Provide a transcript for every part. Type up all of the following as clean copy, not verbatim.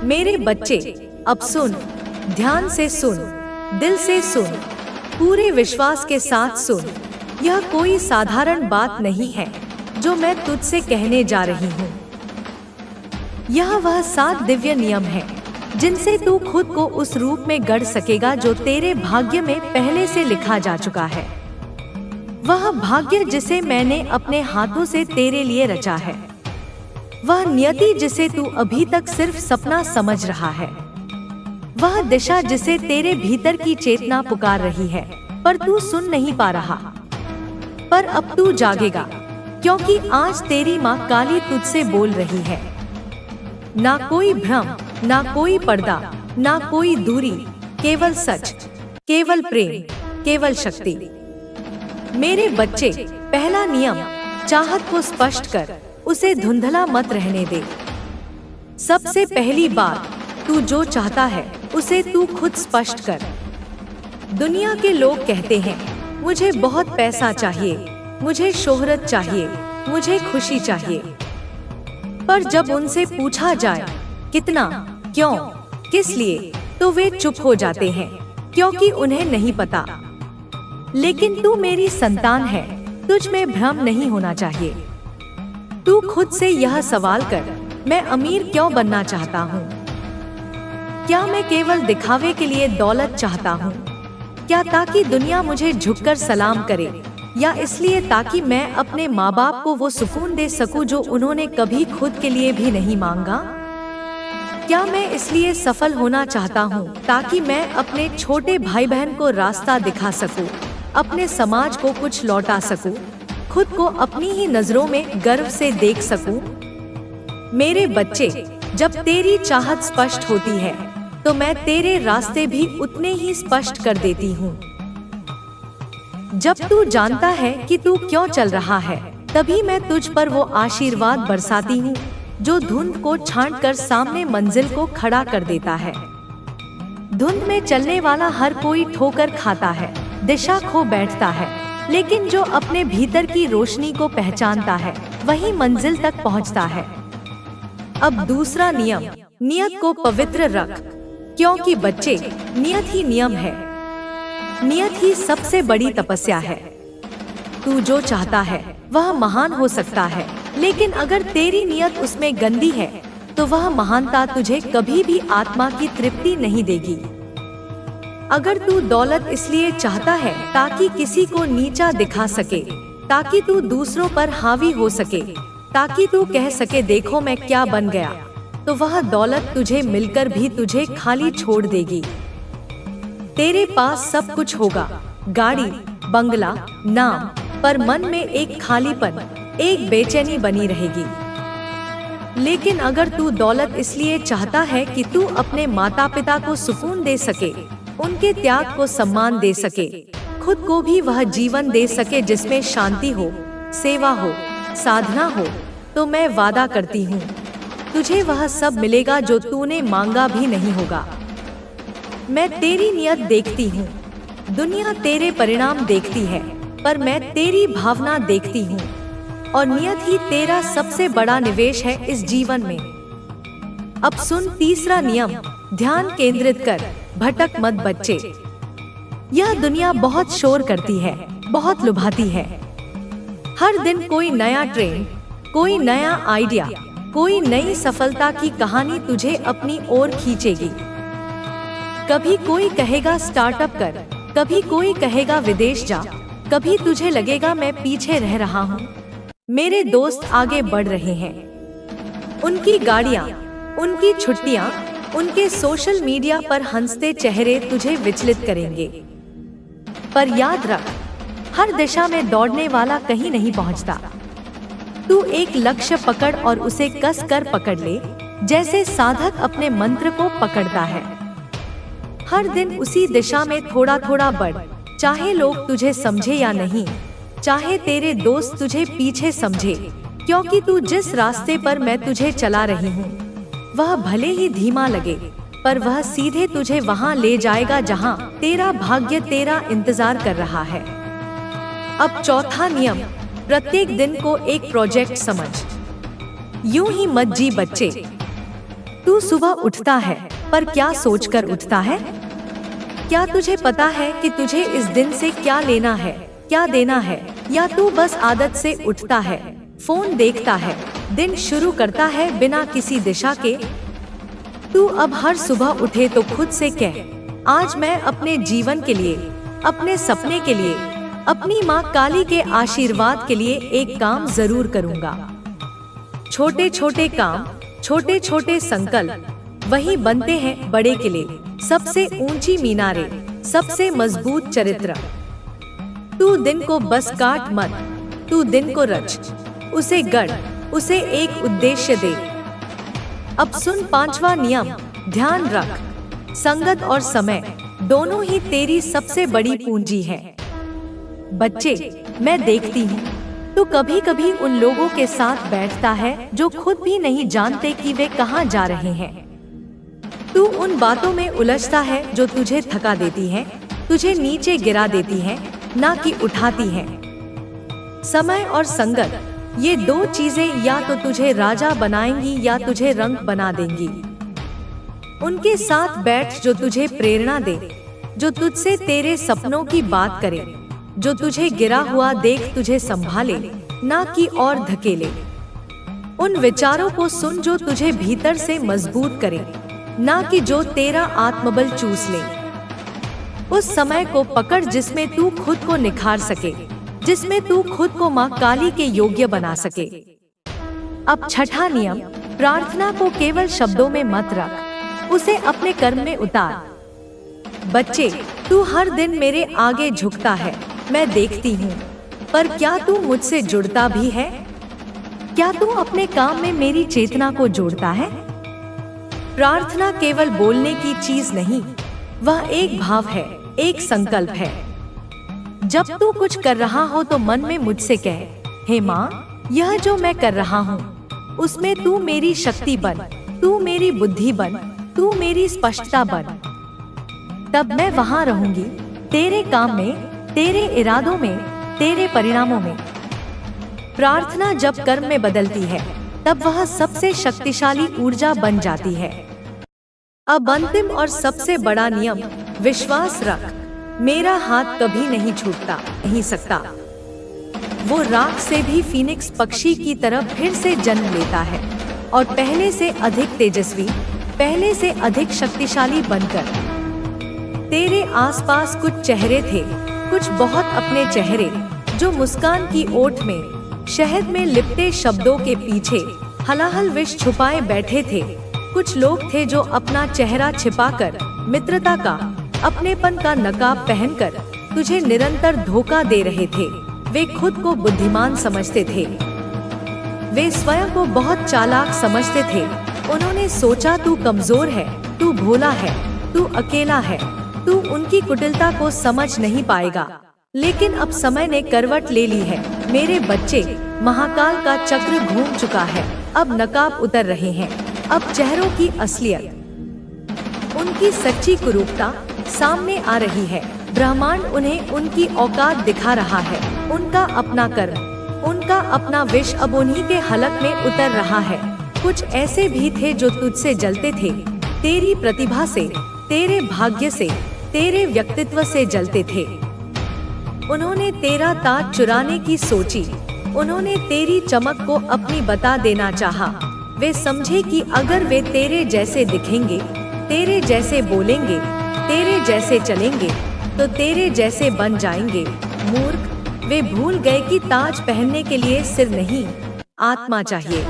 मेरे बच्चे, अब सुन, ध्यान से सुन, दिल से सुन, पूरे विश्वास के साथ सुन। यह कोई साधारण बात नहीं है जो मैं तुझसे कहने जा रही हूँ। यह वह 7 दिव्य नियम है जिनसे तू खुद को उस रूप में गढ़ सकेगा जो तेरे भाग्य में पहले से लिखा जा चुका है। वह भाग्य जिसे मैंने अपने हाथों से तेरे लिए रचा है। वह नियति जिसे तू अभी तक सिर्फ सपना समझ रहा है। वह दिशा जिसे तेरे भीतर की चेतना पुकार रही है पर तू सुन नहीं पा रहा। पर अब तू जागेगा, क्योंकि आज तेरी माँ काली तुझसे बोल रही है। ना कोई भ्रम, ना कोई पर्दा, ना कोई दूरी, केवल सच, केवल प्रेम, केवल शक्ति। मेरे बच्चे, पहला नियम, चाहत को स्पष्ट कर, उसे धुंधला मत रहने दे। सबसे पहली बात, तू जो चाहता है उसे तू खुद स्पष्ट कर। दुनिया के लोग कहते हैं, मुझे बहुत पैसा चाहिए, मुझे शोहरत चाहिए, मुझे खुशी चाहिए। पर जब उनसे पूछा जाए कितना, क्यों, किस लिए, तो वे चुप हो जाते हैं, क्योंकि उन्हें नहीं पता। लेकिन तू मेरी संतान है, तुझ में भ्रम नहीं होना चाहिए। तू खुद से यह सवाल कर, मैं अमीर क्यों बनना चाहता हूँ? क्या मैं केवल दिखावे के लिए दौलत चाहता हूँ? क्या ताकि दुनिया मुझे झुककर सलाम करे, या इसलिए ताकि मैं अपने माँ बाप को वो सुकून दे सकूं जो उन्होंने कभी खुद के लिए भी नहीं मांगा? क्या मैं इसलिए सफल होना चाहता हूँ ताकि मैं अपने छोटे भाई बहन को रास्ता दिखा सकूं, अपने समाज को कुछ लौटा सकूं, खुद को अपनी ही नजरों में गर्व से देख सकूं? मेरे बच्चे, जब तेरी चाहत स्पष्ट होती है तो मैं तेरे रास्ते भी उतने ही स्पष्ट कर देती हूँ। जब तू जानता है कि तू क्यों चल रहा है, तभी मैं तुझ पर वो आशीर्वाद बरसाती हूँ जो धुंध को छांटकर सामने मंजिल को खड़ा कर देता है। धुंध में चलने वाला हर कोई ठोकर खाता है, दिशा खो बैठता है, लेकिन जो अपने भीतर की रोशनी को पहचानता है वही मंजिल तक पहुँचता है। अब दूसरा नियम, नियत को पवित्र रख, क्योंकि बच्चे, नियत ही नियम है। नियत ही सबसे बड़ी तपस्या है। तू जो चाहता है वह महान हो सकता है, लेकिन अगर तेरी नियत उसमें गंदी है तो वह महानता तुझे कभी भी आत्मा की तृप्ति नहीं देगी। अगर तू दौलत इसलिए चाहता है ताकि किसी को नीचा दिखा सके, ताकि तू दूसरों पर हावी हो सके, ताकि तू कह सके देखो मैं क्या बन गया, तो वह दौलत तुझे मिलकर भी तुझे खाली छोड़ देगी। तेरे पास सब कुछ होगा, गाड़ी, बंगला, नाम, पर मन में एक खालीपन, एक बेचैनी बनी रहेगी। लेकिन अगर तू दौलत इसलिए चाहता है कि तू अपने माता पिता को सुकून दे सके, उनके त्याग को सम्मान दे सके, खुद को भी वह जीवन दे सके जिसमें शांति हो, सेवा हो, साधना हो, तो मैं वादा करती हूँ तुझे वह सब मिलेगा जो तूने मांगा भी नहीं होगा। मैं तेरी नियत देखती हूँ, दुनिया तेरे परिणाम देखती है, पर मैं तेरी भावना देखती हूँ, और नियत ही तेरा सबसे बड़ा निवेश है इस जीवन में। अब सुन तीसरा नियम, ध्यान केंद्रित कर, भटक मत बच्चे। यह दुनिया बहुत शोर करती है, बहुत लुभाती है। हर दिन कोई नया ट्रेंड, कोई नया आइडिया, कोई नई सफलता की कहानी तुझे अपनी ओर खींचेगी। कभी कोई कहेगा स्टार्टअप कर, कभी कोई कहेगा विदेश जा, कभी तुझे लगेगा मैं पीछे रह रहा हूँ। मेरे दोस्त आगे बढ़ रहे हैं। उनकी गाड़ियाँ, उनकी छुट्टियाँ, उनके सोशल मीडिया पर हंसते चेहरे तुझे विचलित करेंगे। पर याद रख, हर दिशा में दौड़ने वाला कहीं नहीं पहुँचता। तू एक लक्ष्य पकड़ और उसे कस कर पकड़ ले, जैसे साधक अपने मंत्र को पकड़ता है। हर दिन उसी दिशा में थोड़ा थोड़ा बढ़, चाहे लोग तुझे समझे या नहीं, चाहे तेरे दोस्त तुझे पीछे समझे, क्योंकि तू जिस रास्ते पर मैं तुझे चला रही हूँ वह भले ही धीमा लगे, पर वह सीधे तुझे वहाँ ले जाएगा जहाँ तेरा भाग्य तेरा इंतजार कर रहा है। अब चौथा नियम, प्रत्येक दिन को एक प्रोजेक्ट समझ। यूं ही मत जी बच्चे। तू सुबह उठता है, पर क्या सोचकर उठता है? क्या तुझे पता है कि तुझे इस दिन से क्या लेना है, क्या देना है? या तू बस आदत से उठता है, फोन देखता है, दिन शुरू करता है बिना किसी दिशा के? तू अब हर सुबह उठे तो खुद से कह, आज मैं अपने जीवन के लिए, अपने सपने के लिए, अपनी माँ काली के आशीर्वाद के लिए एक काम जरूर करूँगा। छोटे छोटे काम, छोटे छोटे संकल्प, वही बनते हैं बड़े किले, सबसे ऊंची मीनारें, सबसे मजबूत चरित्र। तू दिन को बस काट मत, तू दिन को रच, उसे गढ़, उसे एक उद्देश्य दे। अब सुन 5वां नियम, ध्यान रख, संगत और समय दोनों ही तेरी सबसे बड़ी पूंजी है। बच्चे, मैं देखती हूँ तू कभी कभी उन लोगों के साथ बैठता है जो खुद भी नहीं जानते कि वे कहाँ जा रहे हैं। तू उन बातों में उलझता है जो तुझे थका देती हैं, तुझे नीचे गिरा देती हैं, ना कि उठाती हैं। समय और संगत, ये दो चीजें या तो तुझे राजा बनाएंगी या तुझे रंक बना देंगी। उनके साथ बैठ जो तुझे प्रेरणा दे, जो तुझसे तेरे सपनों की बात करे, जो तुझे गिरा हुआ देख तुझे संभाले, ना कि और धकेले। उन विचारों को सुन जो तुझे भीतर से मजबूत करे, ना कि जो तेरा आत्मबल चूस ले। उस समय को पकड़ जिसमें तू खुद को निखार सके, जिसमें तू खुद को माँ काली के योग्य बना सके। अब 6वां नियम, प्रार्थना को केवल शब्दों में मत रख, उसे अपने कर्म में उतार। बच्चे, तू हर दिन मेरे आगे झुकता है, मैं देखती हूँ, पर क्या तू मुझसे जुड़ता भी है? क्या तू अपने काम में मेरी चेतना को जोड़ता है? प्रार्थना केवल बोलने की चीज नहीं, वह एक भाव है, एक संकल्प है। जब तू कुछ कर रहा हो तो मन में मुझसे कह, हे माँ, यह जो मैं कर रहा हूँ उसमें तू मेरी शक्ति बन, तू मेरी बुद्धि बन, तू मेरी स्पष्टता बन। तब मैं वहाँ रहूंगी, तेरे काम में, तेरे इरादों में, तेरे परिणामों में। प्रार्थना जब कर्म में बदलती है तब वह सबसे शक्तिशाली ऊर्जा बन जाती है। अब अंतिम और सबसे बड़ा नियम, विश्वास रख, मेरा हाथ कभी नहीं छूटता, नहीं सकता। वो राख से भी फीनिक्स पक्षी की तरह फिर से जन्म लेता है और पहले से अधिक तेजस्वी, पहले से अधिक शक्तिशाली बनकर। तेरे आसपास कुछ चेहरे थे, कुछ बहुत अपने चेहरे, जो मुस्कान की ओट में, शहद में लिपटे शब्दों के पीछे हलाहल विष छुपाए बैठे थे। कुछ लोग थे जो अपना चेहरा छिपाकर, मित्रता का, अपनेपन का नकाब पहनकर तुझे निरंतर धोखा दे रहे थे। वे खुद को बुद्धिमान समझते थे, वे स्वयं को बहुत चालाक समझते थे। उन्होंने सोचा तू कमजोर है, तू भोला है, तू अकेला है, तू उनकी कुटिलता को समझ नहीं पाएगा। लेकिन अब समय ने करवट ले ली है मेरे बच्चे, महाकाल का चक्र घूम चुका है। अब नकाब उतर रहे हैं, अब चेहरों की असलियत, उनकी सच्ची कुरूपता सामने आ रही है। ब्रह्मांड उन्हें उनकी औकात दिखा रहा है। उनका अपना कर्म, उनका अपना विष अब उन्हीं के हलक में उतर रहा है। कुछ ऐसे भी थे जो तुझसे जलते थे, तेरी प्रतिभा से, तेरे भाग्य से, तेरे व्यक्तित्व से जलते थे। उन्होंने तेरा ताज चुराने की सोची, उन्होंने तेरी चमक को अपनी बता देना चाहा। वे समझे कि अगर वे तेरे जैसे दिखेंगे, तेरे जैसे बोलेंगे, तेरे जैसे चलेंगे, तो तेरे जैसे बन जाएंगे। मूर्ख, वे भूल गए कि ताज पहनने के लिए सिर नहीं, आत्मा चाहिए।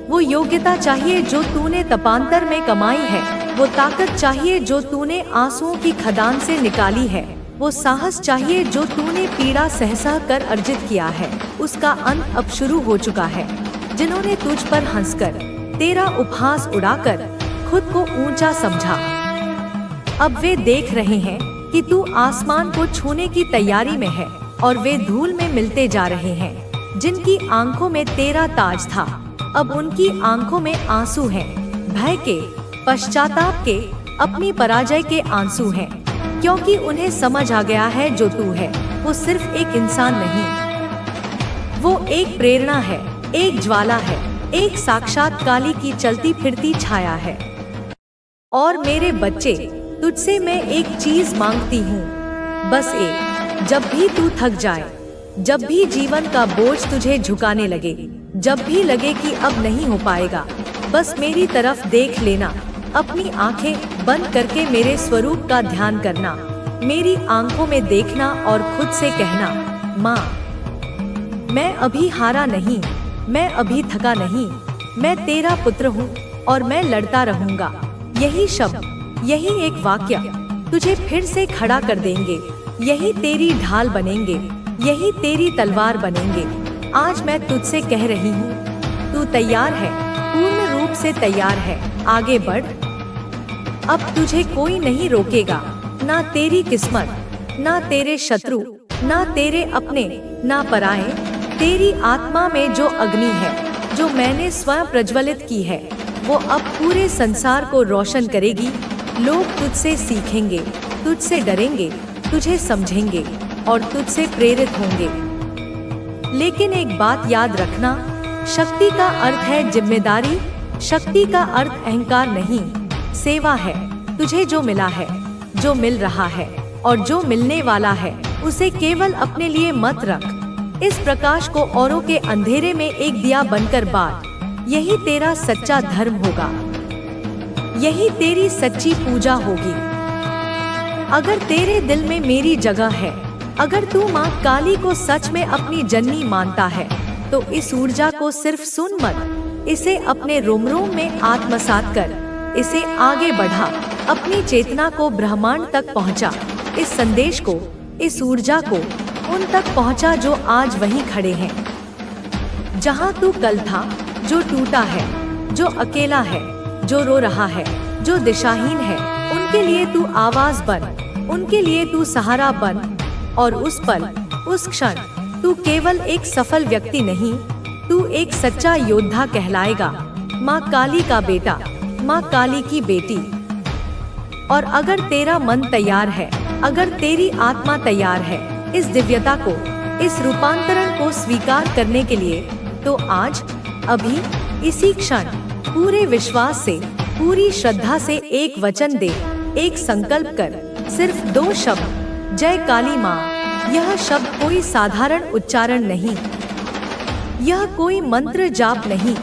वो योग्यता चाहिए जो तूने तपांतर में कमाई है, वो ताकत चाहिए जो तूने आंसुओं की खदान से निकाली है, वो साहस चाहिए जो तूने पीड़ा सह सह कर अर्जित किया है। उसका अंत अब शुरू हो चुका है। जिन्होंने तुझ पर हंसकर, तेरा उपहास उड़ाकर खुद को ऊंचा समझा, अब वे देख रहे हैं कि तू आसमान को छूने की तैयारी में है, और वे धूल में मिलते जा रहे हैं। जिनकी आंखों में तेरा ताज था, अब उनकी आंखों में आंसू हैं, भय के, पश्चाताप के, अपनी पराजय के आंसू हैं, क्योंकि उन्हें समझ आ गया है जो तू है वो सिर्फ एक इंसान नहीं, वो एक प्रेरणा है, एक ज्वाला है, एक साक्षात काली की चलती फिरती छाया है। और मेरे बच्चे, तुझसे मैं एक चीज मांगती हूँ, बस एक। जब भी तू थक जाए, जब भी जीवन का बोझ तुझे झुकाने लगे, जब भी लगे कि अब नहीं हो पाएगा, बस मेरी तरफ देख लेना। अपनी आंखें बंद करके मेरे स्वरूप का ध्यान करना, मेरी आंखों में देखना और खुद से कहना, माँ, मैं अभी हारा नहीं, मैं अभी थका नहीं, मैं तेरा पुत्र हूँ और मैं लड़ता रहूंगा। यही शब्द, यही एक वाक्य तुझे फिर से खड़ा कर देंगे। यही तेरी ढाल बनेंगे, यही तेरी तलवार बनेंगे। आज मैं तुझसे कह रही हूँ, तू तैयार है, पूर्ण रूप से तैयार है। आगे बढ़, अब तुझे कोई नहीं रोकेगा, ना तेरी किस्मत, ना तेरे शत्रु, ना तेरे अपने, ना पराए। तेरी आत्मा में जो अग्नि है, जो मैंने स्वयं प्रज्वलित की है, वो अब पूरे संसार को रोशन करेगी। लोग तुझसे सीखेंगे, तुझसे डरेंगे, तुझे समझेंगे और तुझसे प्रेरित होंगे। लेकिन एक बात याद रखना, शक्ति का अर्थ है जिम्मेदारी, शक्ति का अर्थ अहंकार नहीं, सेवा है। तुझे जो मिला है, जो मिल रहा है और जो मिलने वाला है, उसे केवल अपने लिए मत रख। इस प्रकाश को औरों के अंधेरे में एक दिया बनकर बांट। यही तेरा सच्चा धर्म होगा, यही तेरी सच्ची पूजा होगी। अगर तेरे दिल में मेरी जगह है, अगर तू माँ काली को सच में अपनी जननी मानता है, तो इस ऊर्जा को सिर्फ सुन मत, इसे अपने रोम रोम में आत्मसात कर, इसे आगे बढ़ा, अपनी चेतना को ब्रह्मांड तक पहुँचा। इस संदेश को, इस ऊर्जा को उन तक पहुँचा जो आज वहीं खड़े हैं, जहाँ तू कल था, जो टूटा है, जो अकेला है, जो रो रहा है, जो दिशाहीन है। उनके लिए तू आवाज बन, उनके लिए तू सहारा बन। और उस पल, उस क्षण तू केवल एक सफल व्यक्ति नहीं, तू एक सच्चा योद्धा कहलाएगा। माँ काली का बेटा, माँ काली की बेटी। और अगर तेरा मन तैयार है, अगर तेरी आत्मा तैयार है इस दिव्यता को, इस रूपांतरण को स्वीकार करने के लिए, तो आज, अभी, इसी क्षण पूरे विश्वास से, पूरी श्रद्धा से एक वचन दे, एक संकल्प कर। सिर्फ 2 शब्द, जय काली माँ। यह शब्द कोई साधारण उच्चारण नहीं, यह कोई मंत्र जाप नहीं,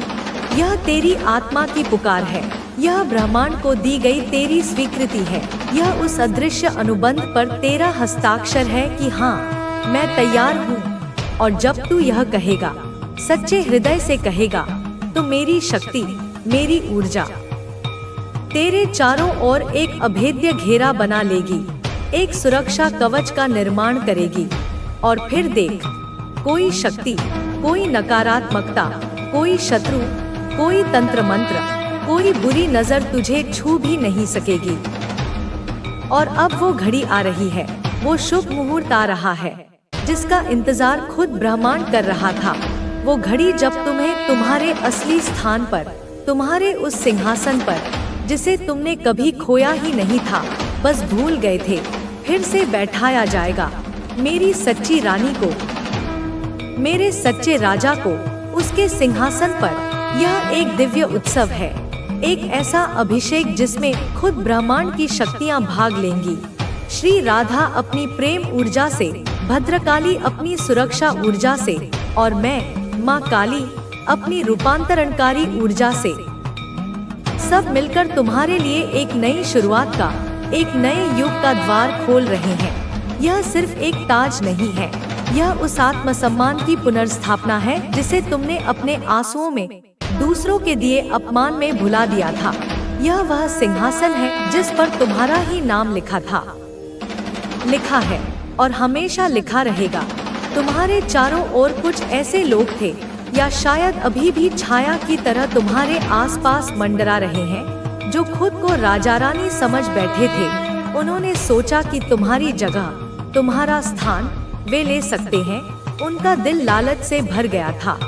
यह तेरी आत्मा की पुकार है। यह ब्रह्मांड को दी गई तेरी स्वीकृति है। यह उस अदृश्य अनुबंध पर तेरा हस्ताक्षर है कि हाँ, मैं तैयार हूँ। और जब तू यह कहेगा, सच्चे हृदय से कहेगा, तो मेरी शक्ति, मेरी ऊर्जा तेरे चारों ओर एक अभेद्य घेरा बना लेगी, एक सुरक्षा कवच का निर्माण करेगी। और फिर देख, कोई शक्ति, कोई नकारात्मकता, कोई शत्रु, कोई तंत्र मंत्र, कोई बुरी नजर तुझे छू भी नहीं सकेगी। और अब वो घड़ी आ रही है, वो शुभ मुहूर्त आ रहा है, जिसका इंतजार खुद ब्रह्मांड कर रहा था। वो घड़ी जब तुम्हें तुम्हारे असली स्थान पर, तुम्हारे उस सिंहासन पर, जिसे तुमने कभी खोया ही नहीं था, बस भूल गए थे, फिर से बैठाया जाएगा। मेरी सच्ची रानी को, मेरे सच्चे राजा को, उसके सिंहासन पर। यह एक दिव्य उत्सव है, एक ऐसा अभिषेक जिसमें खुद ब्रह्मांड की शक्तियां भाग लेंगी। श्री राधा अपनी प्रेम ऊर्जा से, भद्रकाली अपनी सुरक्षा ऊर्जा से, और मैं माँ काली अपनी रूपांतरणकारी ऊर्जा से, सब मिलकर तुम्हारे लिए एक नई शुरुआत का, एक नए युग का द्वार खोल रहे हैं। यह सिर्फ एक ताज नहीं है, यह उस आत्मसम्मान की पुनर्स्थापना है जिसे तुमने अपने आंसुओं में, दूसरों के दिए अपमान में भुला दिया था। यह वह सिंहासन है जिस पर तुम्हारा ही नाम लिखा था, लिखा है और हमेशा लिखा रहेगा। तुम्हारे चारों ओर कुछ ऐसे लोग थे, या शायद अभी भी छाया की तरह तुम्हारे आसपास मंडरा रहे हैं, जो खुद को राजा रानी समझ बैठे थे। उन्होंने सोचा कि तुम्हारी जगह, तुम्हारा स्थान वे ले सकते हैं। उनका दिल लालच से भर गया था,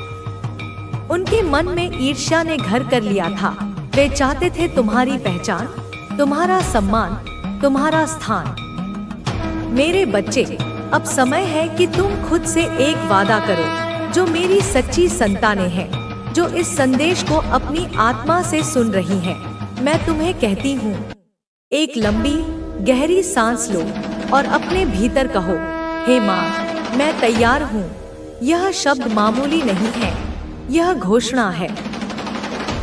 उनके मन में ईर्ष्या ने घर कर लिया था। वे चाहते थे तुम्हारी पहचान, तुम्हारा सम्मान, तुम्हारा स्थान। मेरे बच्चे, अब समय है कि तुम खुद से एक वादा करो, जो मेरी सच्ची संतानें हैं, जो इस संदेश को अपनी आत्मा से सुन रही हैं, मैं तुम्हें कहती हूँ, एक लंबी गहरी सांस लो और अपने भीतर कहो, हे माँ, मैं तैयार हूँ। यह शब्द मामूली नहीं है, यह घोषणा है।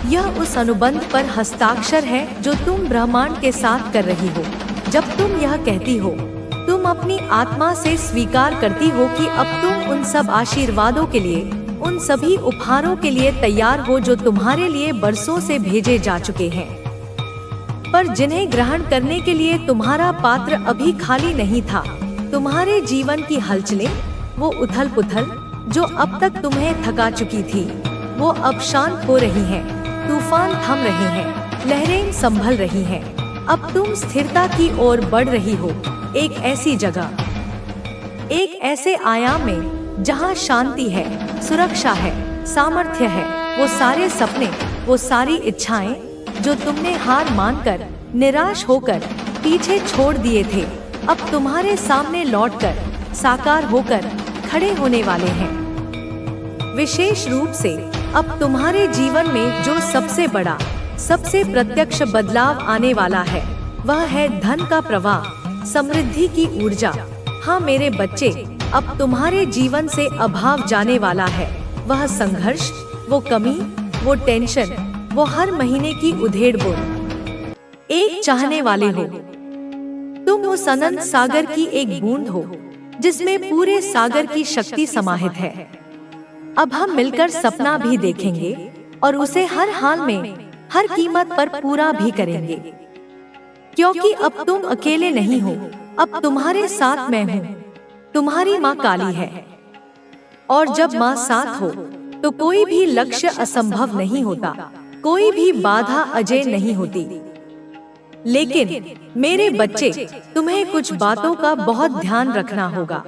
यह उस अनुबंध पर हस्ताक्षर है जो तुम ब्रह्मांड के साथ कर रही हो। जब तुम यह कहती हो, तुम अपनी आत्मा से स्वीकार करती हो कि अब तुम उन सब आशीर्वादों के लिए, उन सभी उपहारों के लिए तैयार हो जो तुम्हारे लिए बरसों से भेजे जा चुके हैं, पर जिन्हें ग्रहण करने के लिए तुम्हारा पात्र अभी खाली नहीं था। तुम्हारे जीवन की हलचलें, वो उथल पुथल जो अब तक तुम्हें थका चुकी थी, वो अब शांत हो रही हैं। तूफान थम रहे हैं, लहरें संभल रही हैं। अब तुम स्थिरता की ओर बढ़ रही हो, एक ऐसी जगह, एक ऐसे आयाम में जहां शांति है, सुरक्षा है, सामर्थ्य है। वो सारे सपने, वो सारी इच्छाएं जो तुमने हार मानकर, निराश होकर पीछे छोड़ दिए थे, अब तुम्हारे सामने लौटकर, साकार होकर खड़े होने वाले हैं। विशेष रूप से अब तुम्हारे जीवन में जो सबसे बड़ा, सबसे प्रत्यक्ष बदलाव आने वाला है, वह है धन का प्रवाह, समृद्धि की ऊर्जा। हाँ मेरे बच्चे, अब तुम्हारे जीवन से अभाव जाने वाला है। वह संघर्ष, वो कमी, वो टेंशन, वो हर महीने की उधेड़-बुन। एक चाहने वाले हो, तुम उस अनंत सागर की एक बूंद हो जिसमें पूरे सागर की शक्ति समाहित है। अब हम मिलकर सपना भी देखेंगे और उसे हर हाल में, हर कीमत पर पूरा भी करेंगे, क्योंकि अब तुम अकेले नहीं हो। अब तुम्हारे साथ मैं हूँ। तुम्हारी माँ काली है, और जब माँ साथ हो तो कोई भी लक्ष्य असंभव नहीं होता, कोई भी बाधा अजेय नहीं होती। लेकिन मेरे बच्चे, तुम्हें कुछ बातों का बहुत ध्यान रखना होगा।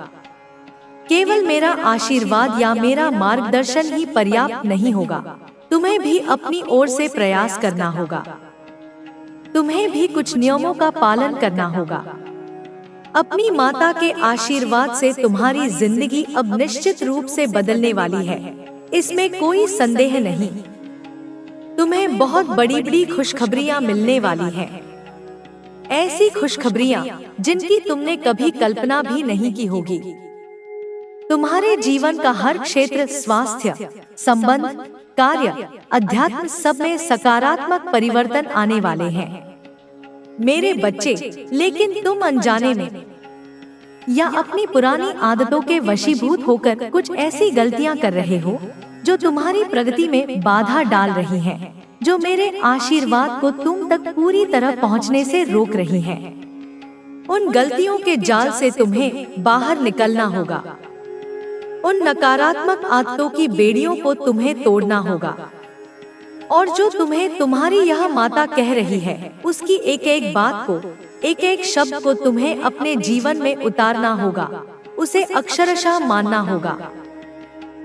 केवल मेरा आशीर्वाद या मेरा मार्गदर्शन ही पर्याप्त नहीं होगा, तुम्हें भी अपनी ओर से प्रयास करना होगा। तुम्हें भी कुछ नियमों का पालन करना होगा। अपनी माता के आशीर्वाद से तुम्हारी जिंदगी अब निश्चित रूप से बदलने वाली है, इसमें कोई संदेह नहीं। तुम्हें बहुत बड़ी बड़ी खुशखबरियां मिलने वाली हैं, ऐसी खुशखबरियां जिनकी तुमने कभी कल्पना भी नहीं की होगी। तुम्हारे जीवन का हर क्षेत्र, स्वास्थ्य, संबंध, कार्य, अध्यात्म, सब में सकारात्मक परिवर्तन आने वाले हैं मेरे बच्चे। लेकिन तुम अनजाने में या अपनी पुरानी आदतों के वशीभूत होकर कुछ ऐसी गलतियां कर रहे हो जो तुम्हारी प्रगति में बाधा डाल रही हैं, जो मेरे आशीर्वाद को तुम तक पूरी तरह पहुंचने से रोक रही हैं। उन गलतियों के जाल से तुम्हें बाहर निकलना होगा। उन नकारात्मक आदतों की बेड़ियों को तुम्हें तोड़ना होगा, और जो तुम्हें तुम्हारी यह माता कह रही है, उसकी एक एक बात को, एक एक शब्द को तुम्हें अपने जीवन में उतारना होगा, उसे अक्षरशः मानना होगा।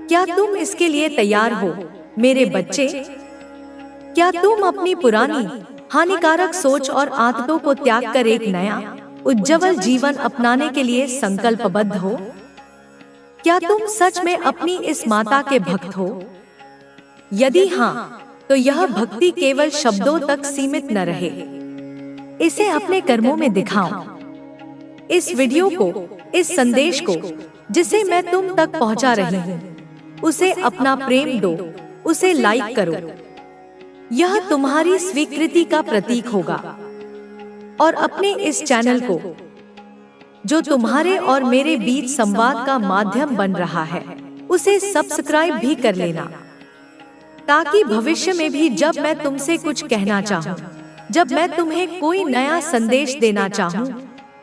क्या तुम इसके लिए तैयार हो मेरे बच्चे? क्या तुम अपनी पुरानी हानिकारक सोच और आदतों को त्याग कर एक नया उज्जवल जीवन अपनाने के लिए संकल्पबद्ध हो? क्या तुम सच में अपनी इस माता के भक्त हो? यदि हाँ, तो यह भक्ति केवल शब्दों तक सीमित न रहे, इसे अपने कर्मों में दिखाओ। इस वीडियो को, इस संदेश को जिसे मैं तुम तक पहुंचा रही हूँ, उसे अपना प्रेम दो, उसे लाइक करो। यह तुम्हारी स्वीकृति का प्रतीक होगा। और अपने इस चैनल को, जो तुम्हारे और मेरे बीच संवाद का माध्यम बन रहा है, उसे सब्सक्राइब भी कर लेना, ताकि भविष्य में भी जब मैं तुमसे कुछ कहना चाहूँ, जब मैं तुम्हें कोई नया संदेश देना चाहूँ,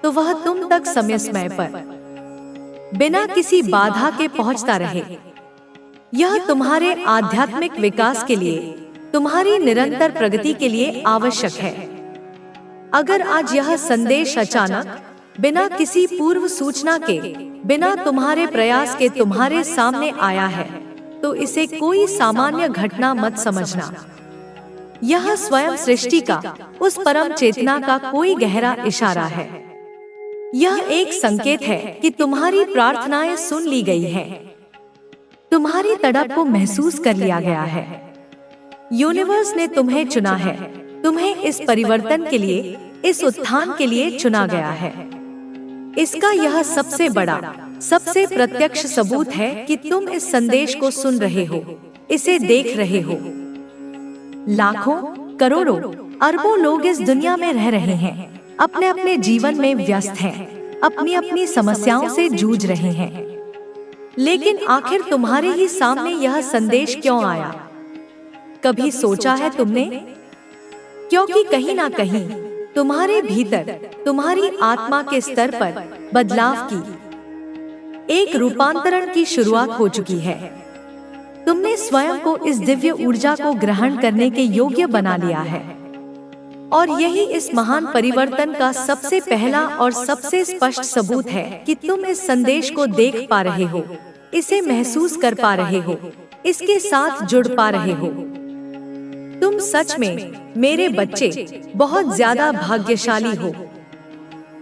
तो वह तुम तक समय पर बिना किसी बाधा के पहुँचता रहे। यह तुम्हारे आध्यात्मिक विकास के लिए, तुम्हारी निरंतर प्रगति के लिए आवश्यक है। अगर आज यह संदेश अचानक, बिना किसी पूर्व सूचना के, बिना तुम्हारे प्रयास के तुम्हारे सामने आया है, तो इसे कोई सामान्य घटना मत समझना। यह स्वयं सृष्टि का, उस परम चेतना का कोई गहरा इशारा है। यह एक संकेत है कि तुम्हारी प्रार्थनाएं सुन ली गई हैं। तुम्हारी तड़प को महसूस कर लिया गया है। यूनिवर्स ने तुम्हें चुना है। तुम्हें इस परिवर्तन के लिए, इस उत्थान के लिए चुना गया है। इसका यह सबसे बड़ा, सबसे प्रत्यक्ष सबूत है कि तुम इस संदेश को सुन रहे हो, इसे देख रहे हो। लाखों, करोड़ों, अरबों लोग इस दुनिया में रह रहे हैं, अपने अपने जीवन में व्यस्त हैं, अपनी अपनी समस्याओं से जूझ रहे हैं। लेकिन आखिर तुम्हारे ही सामने यह संदेश क्यों आया? कभी सोचा है तुमने? क्योंकि कहीं ना कहीं तुम्हारे भीतर, तुम्हारी आत्मा के स्तर पर बदलाव की एक रूपांतरण की शुरुआत हो चुकी है। तुमने स्वयं को इस दिव्य ऊर्जा को ग्रहण करने के योग्य बना लिया है। और यही इस महान परिवर्तन का सबसे पहला और सबसे स्पष्ट सबूत है कि तुम इस संदेश को देख पा रहे हो, इसे महसूस कर पा रहे हो, इसके साथ जुड़ पा रहे हो। तुम सच में, मेरे बच्चे, बहुत ज्यादा भाग्यशाली हो।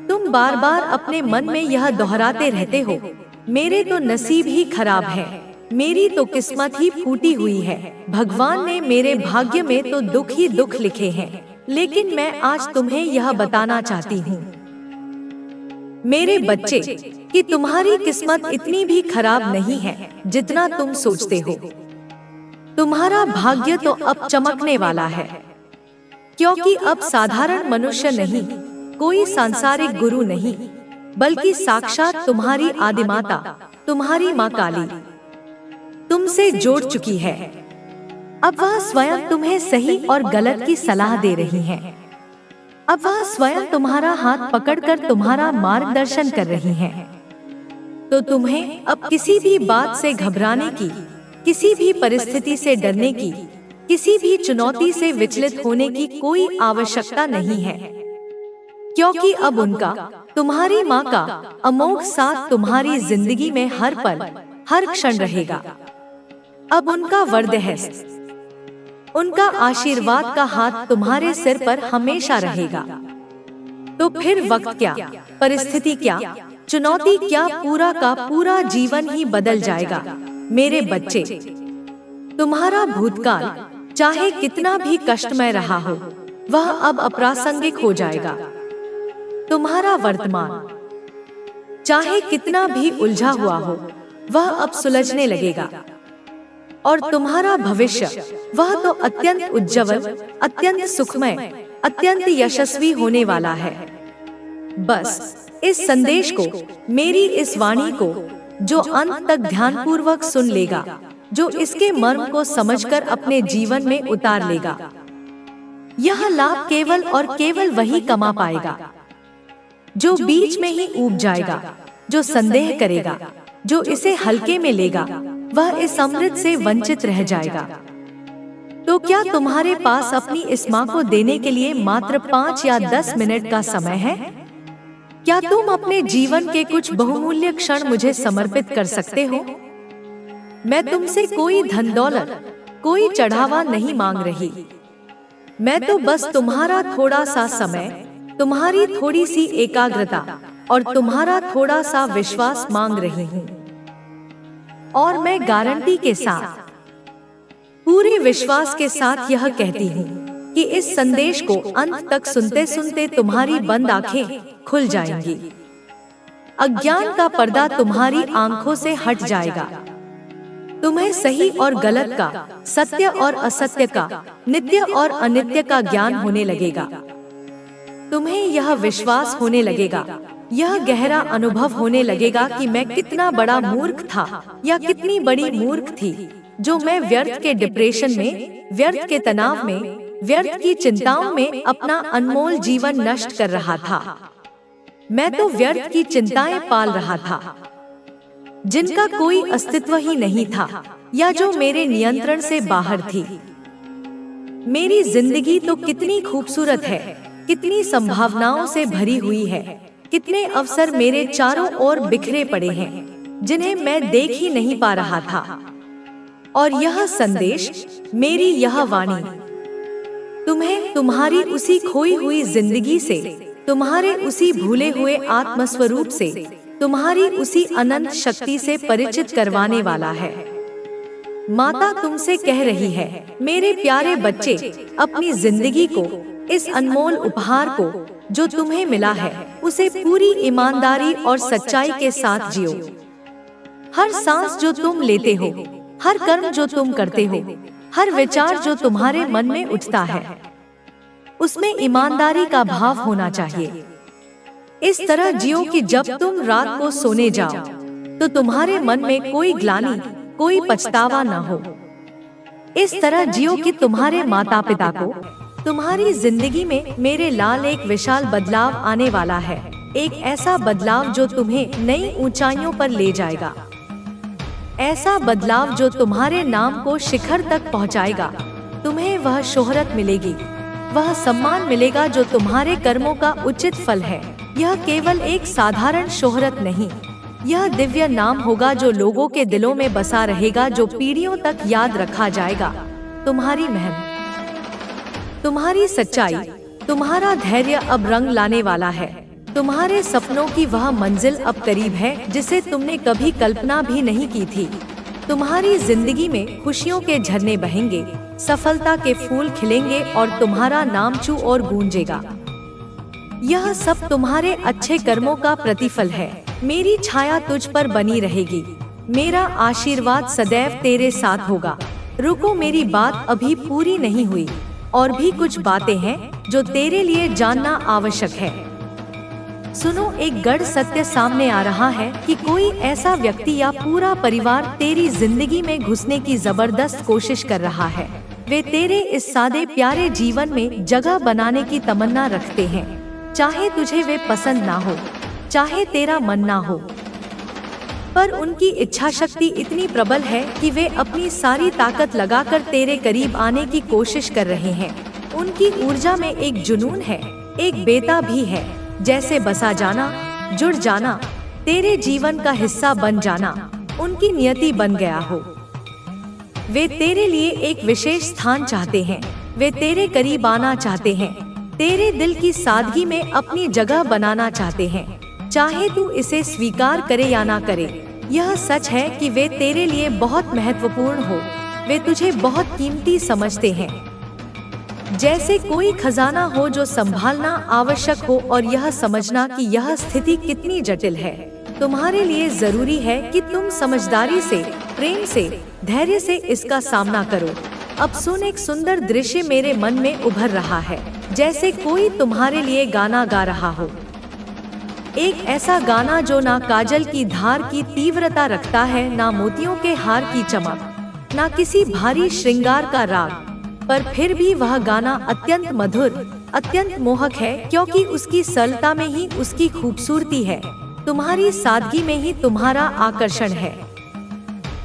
तुम बार बार अपने मन में यह दोहराते रहते हो, मेरे तो नसीब ही खराब है, मेरी तो किस्मत ही फूटी हुई है, भगवान ने मेरे भाग्य में तो दुख ही दुख लिखे हैं। लेकिन मैं आज तुम्हें यह बताना चाहती हूँ, मेरे बच्चे, कि तुम्हारी किस्मत इतनी भी खराब नहीं है जितना तुम सोचते हो। तुम्हारा भाग्य तो अब चमकने वाला है, क्योंकि अब साधारण मनुष्य नहीं, कोई सांसारिक गुरु नहीं, बल्कि साक्षात तुम्हारी आदिमाता, तुम्हारी माँ काली तुमसे जोड़ चुकी है। अब वह स्वयं तुम्हें सही और गलत की सलाह दे रही है। अब वह स्वयं तुम्हारा हाथ पकड़कर तुम्हारा मार्गदर्शन कर रही है। तो तुम्हें अब किसी भी बात से घबराने की, किसी भी परिस्थिति से डरने की, किसी भी चुनौती से विचलित होने की कोई आवश्यकता नहीं है, क्योंकि अब उनका, तुम्हारी माँ का अमोघ साथ तुम्हारी जिंदगी में हर पल, हर क्षण रहेगा। अब उनका वरदहस्त, उनका आशीर्वाद का हाथ तुम्हारे सिर पर हमेशा रहेगा। तो फिर वक्त क्या, परिस्थिति क्या, चुनौती क्या, पूरा का पूरा जीवन ही बदल जाएगा। मेरे बच्चे, तुम्हारा भूतकाल चाहे कितना भी कष्टमय रहा हो, वह अब अप्रासंगिक हो जाएगा। तुम्हारा वर्तमान चाहे कितना भी उलझा हुआ हो, वह अब सुलझने लगेगा। और तुम्हारा भविष्य, वह तो अत्यंत उज्जवल, अत्यंत सुखमय, अत्यंत यशस्वी होने वाला है। बस इस संदेश को, मेरी इस वाणी को, जो अंत तक ध्यानपूर्वक सुन लेगा, जो इसके मर्म को समझकर अपने जीवन में उतार लेगा, यह लाभ केवल और केवल वही कमा पाएगा। जो बीच में ही ऊब जाएगा, जो संदेह करेगा, जो इसे हल्के में लेगा, वह इस अमृत से वंचित रह जाएगा। तो क्या तुम्हारे पास अपनी इस माँ को देने के लिए मात्र 5 या 10 मिनट का समय है? क्या तुम अपने जीवन के कुछ बहुमूल्य क्षण मुझे समर्पित कर सकते हो? मैं तुमसे कोई धन दौलत, कोई चढ़ावा नहीं मांग रही। मैं तो बस तुम्हारा थोड़ा सा समय, तुम्हारी थोड़ी सी एकाग्रता और तुम्हारा थोड़ा सा विश्वास मांग रही हूँ। और मैं गारंटी के साथ, पूरे विश्वास के साथ यह कहती हूँ कि इस संदेश को अंत तक सुनते सुनते तुम्हारी बंद आंखें खुल जाएंगी। अज्ञान का पर्दा तुम्हारी आंखों से हट जाएगा। तुम्हें सही और गलत का, सत्य और असत्य का, नित्य और अनित्य का ज्ञान होने लगेगा। तुम्हें यह विश्वास होने लगेगा, यह गहरा अनुभव होने लगेगा कि मैं कितना बड़ा मूर्ख था या कितनी बड़ी मूर्ख थी, जो मैं व्यर्थ के डिप्रेशन में, व्यर्थ के तनाव में, व्यर्थ की चिंताओं में अपना अनमोल जीवन नष्ट कर रहा था। मैं तो व्यर्थ की चिंताएं पाल रहा था, जिनका कोई अस्तित्व ही नहीं था या जो मेरे नियंत्रण से बाहर थी। मेरी जिंदगी तो कितनी खूबसूरत है, कितनी संभावनाओं से भरी हुई है, कितने अवसर मेरे चारों ओर बिखरे पड़े हैं, जिन्हें मैं देख ही नहीं पा रहा था। और यह संदेश, मेरी यह वाणी, तुम्हें तुम्हारी उसी खोई हुई जिंदगी से, तुम्हारे उसी भूले हुए आत्मस्वरूप से, तुम्हारी उसी अनंत शक्ति से परिचित करवाने वाला है। माता तुमसे कह रही है, मेरे प्यारे बच्चे, अपनी जिंदगी को, इस अनमोल उपहार को जो तुम्हें मिला है, उसे पूरी ईमानदारी और सच्चाई के साथ जियो। हर सांस जो तुम लेते हो, हर कर्म जो तुम करते हो, हर विचार जो तुम्हारे मन में उठता है, उसमें ईमानदारी का भाव होना चाहिए। इस तरह जियो कि जब तुम रात को सोने जाओ तो तुम्हारे मन में कोई ग्लानि, कोई पछतावा न हो। इस तरह जियो कि तुम्हारे माता पिता को, तुम्हारी जिंदगी में मेरे लाल एक विशाल बदलाव आने वाला है। एक ऐसा बदलाव जो तुम्हें नई ऊंचाइयों पर ले जाएगा। ऐसा बदलाव जो तुम्हारे नाम को शिखर तक पहुंचाएगा। तुम्हें वह शोहरत मिलेगी, वह सम्मान मिलेगा जो तुम्हारे कर्मों का उचित फल है। यह केवल एक साधारण शोहरत नहीं, यह दिव्य नाम होगा जो लोगों के दिलों में बसा रहेगा, जो पीढ़ियों तक याद रखा जाएगा। तुम्हारी मेहनत, तुम्हारी सच्चाई, तुम्हारा धैर्य अब रंग लाने वाला है। तुम्हारे सपनों की वह मंजिल अब करीब है जिसे तुमने कभी कल्पना भी नहीं की थी। तुम्हारी जिंदगी में खुशियों के झरने बहेंगे, सफलता के फूल खिलेंगे और तुम्हारा नाम चू और गूंजेगा। यह सब तुम्हारे अच्छे कर्मों का प्रतिफल है। मेरी छाया तुझ पर बनी रहेगी, मेरा आशीर्वाद सदैव तेरे साथ होगा। रुको, मेरी बात अभी पूरी नहीं हुई, और भी कुछ बातें हैं जो तेरे लिए जानना आवश्यक है। सुनो, एक गढ़ सत्य सामने आ रहा है कि कोई ऐसा व्यक्ति या पूरा परिवार तेरी जिंदगी में घुसने की जबरदस्त कोशिश कर रहा है। वे तेरे इस सादे प्यारे जीवन में जगह बनाने की तमन्ना रखते हैं, चाहे तुझे वे पसंद ना हो, चाहे तेरा मन ना हो। पर उनकी इच्छा शक्ति इतनी प्रबल है कि वे अपनी सारी ताकत लगाकर तेरे करीब आने की कोशिश कर रहे हैं। उनकी ऊर्जा में एक जुनून है, एक बेता भी है, जैसे बसा जाना, जुड़ जाना, तेरे जीवन का हिस्सा बन जाना उनकी नियति बन गया हो। वे तेरे लिए एक विशेष स्थान चाहते हैं, वे तेरे करीब आना चाहते हैं, तेरे दिल की सादगी में अपनी जगह बनाना चाहते हैं, चाहे तू इसे स्वीकार करे या ना करे। यह सच है कि वे तेरे लिए बहुत महत्वपूर्ण हो, वे तुझे बहुत कीमती समझते हैं, जैसे कोई खजाना हो जो संभालना आवश्यक हो, और यह समझना कि यह स्थिति कितनी जटिल है तुम्हारे लिए जरूरी है कि तुम समझदारी से, प्रेम से, धैर्य से इसका सामना करो। अब सुन, एक सुंदर दृश्य मेरे मन में उभर रहा है, जैसे कोई तुम्हारे लिए गाना गा रहा हो। एक ऐसा गाना जो ना काजल की धार की तीव्रता रखता है, ना मोतियों के हार की चमक, ना किसी भारी श्रृंगार का राग, पर फिर भी वह गाना अत्यंत मधुर, अत्यंत मोहक है, क्योंकि उसकी सरलता में ही उसकी खूबसूरती है, तुम्हारी सादगी में ही तुम्हारा आकर्षण है।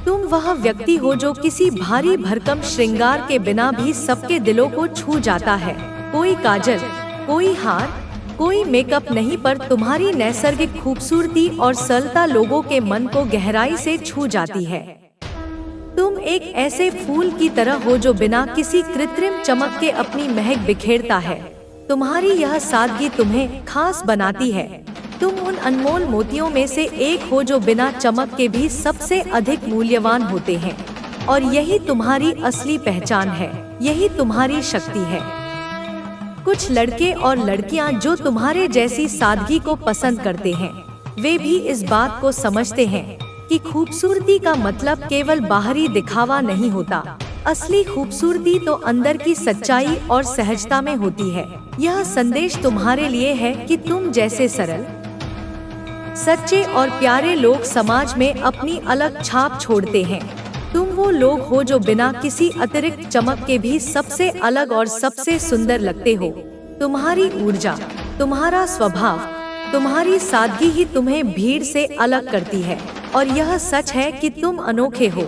तुम वह व्यक्ति हो जो किसी भारी भरकम श्रृंगार के बिना भी सबके दिलों को छू जाता है। कोई काजल, कोई हार, कोई मेकअप नहीं, पर तुम्हारी नैसर्गिक खूबसूरती और सरलता लोगों के मन को गहराई से छू जाती है। तुम एक ऐसे फूल की तरह हो जो बिना किसी कृत्रिम चमक के अपनी महक बिखेरता है। तुम्हारी यह सादगी तुम्हें खास बनाती है। तुम उन अनमोल मोतियों में से एक हो जो बिना चमक के भी सबसे अधिक मूल्यवान होते हैं, और यही तुम्हारी असली पहचान है, यही तुम्हारी शक्ति है। कुछ लड़के और लड़कियां जो तुम्हारे जैसी सादगी को पसंद करते हैं, वे भी इस बात को समझते हैं कि खूबसूरती का मतलब केवल बाहरी दिखावा नहीं होता। असली खूबसूरती तो अंदर की सच्चाई और सहजता में होती है। यह संदेश तुम्हारे लिए है कि तुम जैसे सरल, सच्चे और प्यारे लोग समाज में अपनी अलग छाप छोड़ते हैं। तुम वो लोग हो जो बिना किसी अतिरिक्त चमक के भी सबसे अलग और सबसे सुंदर लगते हो। तुम्हारी ऊर्जा, तुम्हारा स्वभाव, तुम्हारी सादगी ही तुम्हें भीड़ से अलग करती है, और यह सच है कि तुम अनोखे हो।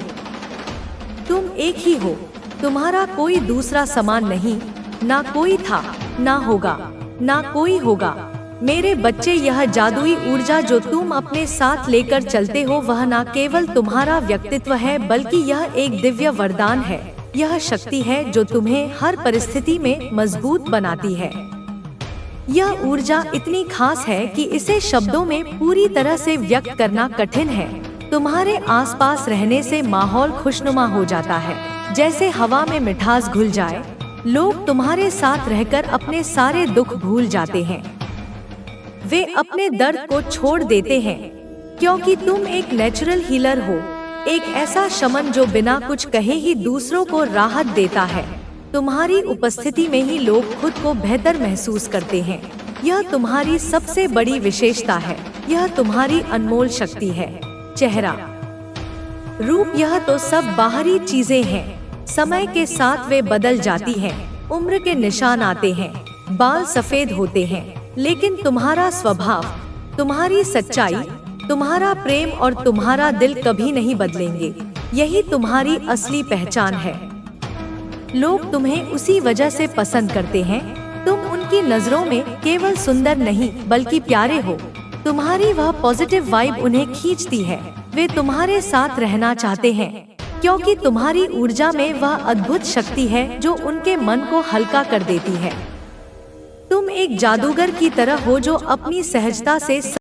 तुम एक ही हो, तुम्हारा कोई दूसरा समान नहीं, ना कोई था, ना होगा, ना कोई होगा। मेरे बच्चे, यह जादुई ऊर्जा जो तुम अपने साथ लेकर चलते हो, वह ना केवल तुम्हारा व्यक्तित्व है, बल्कि यह एक दिव्य वरदान है। यह शक्ति है जो तुम्हें हर परिस्थिति में मजबूत बनाती है। यह ऊर्जा इतनी खास है कि इसे शब्दों में पूरी तरह से व्यक्त करना कठिन है। तुम्हारे आसपास रहने से माहौल खुशनुमा हो जाता है, जैसे हवा में मिठास घुल जाए। लोग तुम्हारे साथ रहकर अपने सारे दुख भूल जाते हैं। वे अपने दर्द को छोड़ देते हैं, क्योंकि तुम एक नेचुरल हीलर हो, एक ऐसा शमन जो बिना कुछ कहे ही दूसरों को राहत देता है। तुम्हारी उपस्थिति में ही लोग खुद को बेहतर महसूस करते हैं। यह तुम्हारी सबसे बड़ी विशेषता है, यह तुम्हारी अनमोल शक्ति है। चेहरा, रूप, यह तो सब बाहरी चीजें हैं। समय के साथ वे बदल जाती हैं, उम्र के निशान आते हैं, बाल सफेद होते हैं, लेकिन तुम्हारा स्वभाव, तुम्हारी सच्चाई, तुम्हारा प्रेम और तुम्हारा दिल कभी नहीं बदलेंगे। यही तुम्हारी असली पहचान है। लोग तुम्हें उसी वजह से पसंद करते हैं। तुम उनकी नजरों में केवल सुंदर नहीं बल्कि प्यारे हो। तुम्हारी वह पॉजिटिव वाइब उन्हें खींचती है। वे तुम्हारे साथ रहना चाहते हैं, क्योंकि तुम्हारी ऊर्जा में वह अद्भुत शक्ति है जो उनके मन को हल्का कर देती है। तुम एक जादूगर की तरह हो जो अपनी सहजता से